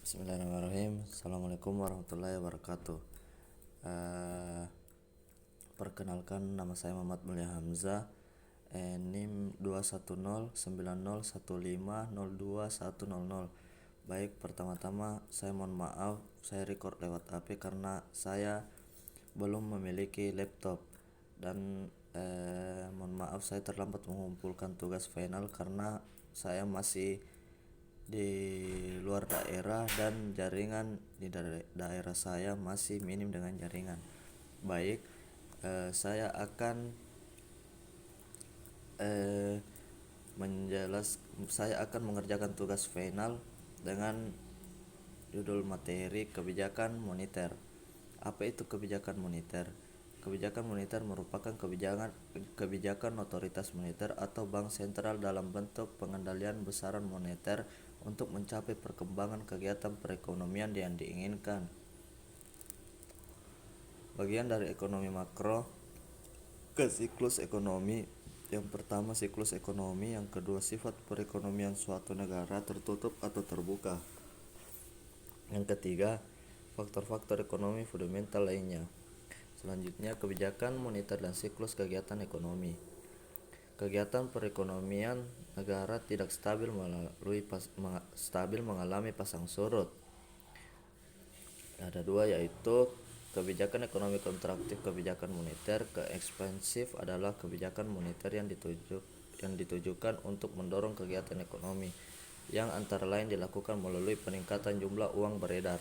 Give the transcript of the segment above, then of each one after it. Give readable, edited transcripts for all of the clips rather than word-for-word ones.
Bismillahirrahmanirrahim. Assalamualaikum warahmatullahi wabarakatuh. Perkenalkan, nama saya Muhammad Mulia Hamzah. NIM 2109015021100. Baik, pertama-tama saya mohon maaf saya record lewat HP karena saya belum memiliki laptop dan mohon maaf saya terlambat mengumpulkan tugas final karena saya masih di luar daerah dan jaringan di daerah saya masih minim dengan jaringan. Baik, saya akan saya akan mengerjakan tugas final dengan judul materi kebijakan moneter. Apa itu kebijakan moneter? Kebijakan moneter merupakan kebijakan otoritas moneter atau bank sentral dalam bentuk pengendalian besaran moneter untuk mencapai perkembangan kegiatan perekonomian yang diinginkan. Bagian dari ekonomi makro ke siklus ekonomi. Yang pertama siklus ekonomi, yang kedua sifat perekonomian suatu negara tertutup atau terbuka. Yang ketiga, faktor-faktor ekonomi fundamental lainnya. Selanjutnya, kebijakan moneter dan siklus kegiatan ekonomi. Kegiatan perekonomian negara tidak stabil mengalami pasang surut. Ada dua, yaitu kebijakan ekonomi kontraktif, kebijakan moneter. Ke ekspansif adalah kebijakan moneter yang ditujukan untuk mendorong kegiatan ekonomi yang antara lain dilakukan melalui peningkatan jumlah uang beredar.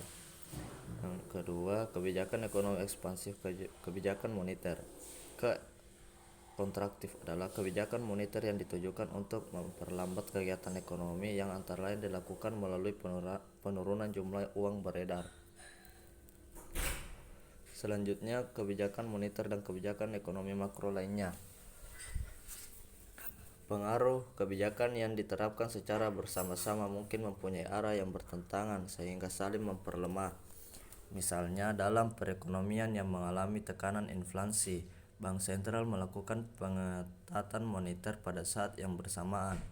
Yang kedua, kebijakan ekonomi ekspansif, kebijakan moneter. Ke kontraktif adalah kebijakan moneter yang ditujukan untuk memperlambat kegiatan ekonomi yang antara lain dilakukan melalui penurunan jumlah uang beredar. Selanjutnya, kebijakan moneter dan kebijakan ekonomi makro lainnya. Pengaruh kebijakan yang diterapkan secara bersama-sama mungkin mempunyai arah yang bertentangan sehingga saling memperlemah. Misalnya, dalam perekonomian yang mengalami tekanan inflasi, bank sentral melakukan pengetatan moneter pada saat yang bersamaan.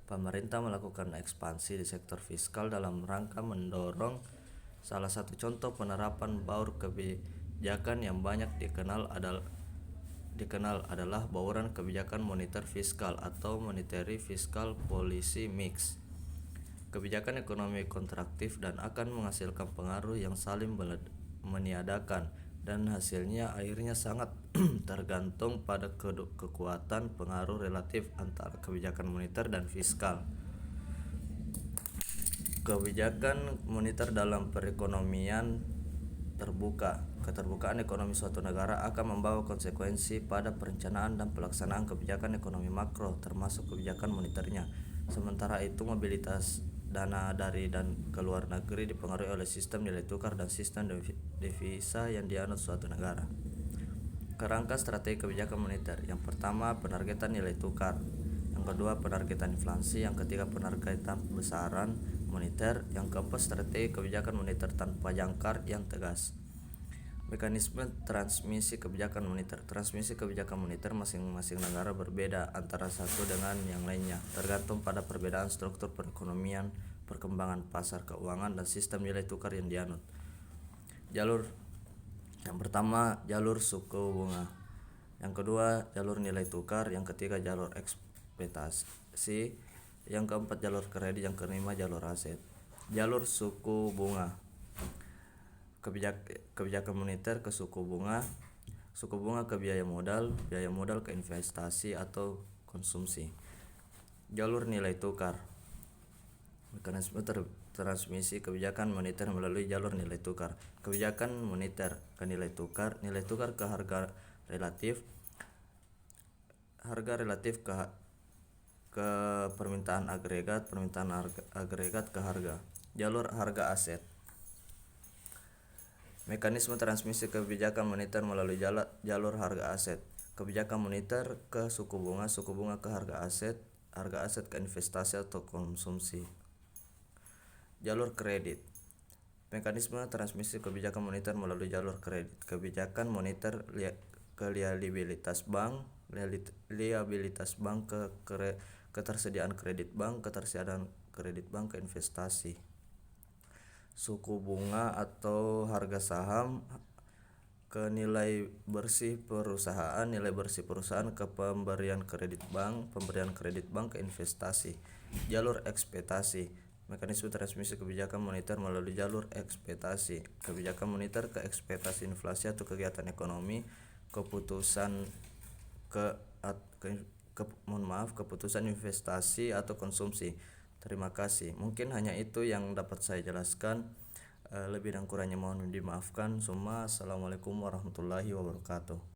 Pemerintah melakukan ekspansi di sektor fiskal dalam rangka mendorong. Salah satu contoh penerapan baur kebijakan yang banyak dikenal adalah bauran kebijakan moneter fiskal atau monetary fiscal policy mix. Kebijakan ekonomi kontraktif dan akan menghasilkan pengaruh yang saling meniadakan dan hasilnya akhirnya sangat tergantung pada kekuatan pengaruh relatif antara kebijakan moneter dan fiskal. Kebijakan moneter dalam perekonomian terbuka. Keterbukaan ekonomi suatu negara akan membawa konsekuensi pada perencanaan dan pelaksanaan kebijakan ekonomi makro, termasuk kebijakan moneternya. Sementara itu, mobilitas dana dari dan ke luar negeri dipengaruhi oleh sistem nilai tukar dan sistem devisa yang dianut suatu negara. Kerangka strategi kebijakan moneter. Yang pertama, penargetan nilai tukar. Yang kedua, penargetan inflasi. Yang ketiga, penargetan besaran moneter. Yang keempat, strategi kebijakan moneter tanpa jangkar yang tegas. Mekanisme transmisi kebijakan moneter. Transmisi kebijakan moneter masing-masing negara berbeda antara satu dengan yang lainnya, tergantung pada perbedaan struktur perekonomian, perkembangan pasar keuangan, dan sistem nilai tukar yang dianut. Yang pertama, jalur suku bunga. Yang kedua, jalur nilai tukar. Yang ketiga, jalur ekspektasi. Yang keempat, jalur kredit. Yang kelima, jalur aset. Jalur suku bunga. Kebijakan moneter ke suku bunga ke biaya modal ke investasi atau konsumsi. Jalur nilai tukar. Mekanisme transmisi kebijakan moneter melalui jalur nilai tukar. Kebijakan moneter ke nilai tukar ke harga relatif ke permintaan agregat ke harga. Jalur harga aset. Mekanisme transmisi kebijakan moneter melalui jalur harga aset. Kebijakan moneter ke suku bunga ke harga aset ke investasi atau konsumsi. Jalur kredit. Mekanisme transmisi kebijakan moneter melalui jalur kredit. Kebijakan moneter ke liabilitas bank ke ketersediaan kredit bank ke investasi. suku bunga atau harga saham, ke nilai bersih perusahaan, ke pemberian kredit bank ke investasi. Jalur ekspektasi, mekanisme transmisi kebijakan moneter melalui jalur ekspektasi. Kebijakan moneter ke ekspektasi inflasi atau kegiatan ekonomi, keputusan ke, ke, keputusan investasi atau konsumsi. Terima kasih. Mungkin hanya itu yang dapat saya jelaskan. Lebih dan kurangnya mohon dimaafkan. Assalamualaikum warahmatullahi wabarakatuh.